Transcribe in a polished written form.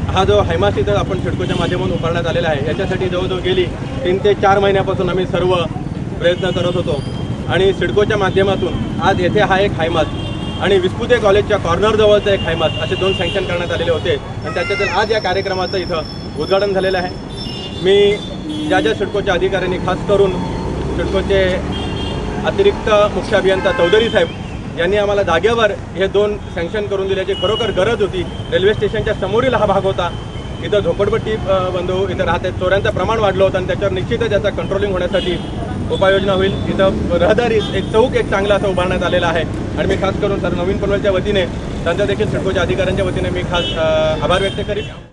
हा जो हैमास इथं आपण सिडकोच्या माध्यमातून उभारण्यात आलेला आहे याच्यासाठी जवळजवळ गेली 3 ते 4 महिन्यापासून आम्ही सर्व प्रयत्न करत होतो आणि सिडकोच्या माध्यमातून आज येथे हा एक हैमास आणि विस्पुते कॉलेजच्या कॉर्नरजवळचं एक हैमास असे 2 सँक्शन करण्यात आलेले होते आणि त्याच्यातील आज या कार्यक्रमाचं इथं उद्घाटन झालेलं आहे। मी ज्या सिडकोच्या अधिकाऱ्यांनी खास करून सिडकोचे अतिरिक्त मुख्य अभियंता चौधरी साहेब यांनी आम्हाला जागेवर हे 2 सँक्शन करून दिल्याची खरोखर गरज होती। रेल्वे स्टेशनच्या समोरील हा भाग होता, इथं झोपडपट्टी बंधू इथं राहतात, चोऱ्यांचं प्रमाण वाढलं होतं आणि त्याच्यावर निश्चितच याचा कंट्रोलिंग होण्यासाठी उपाययोजना होईल। इथं रहदारीत एक चौक एक चांगला असं उभारण्यात आलेला आहे आणि मी खास करून सर नवीन पनवेलच्या वतीने त्यांच्या देखील सिडकोच्या अधिकाऱ्यांच्या वतीने मी खास आभार व्यक्त करीन।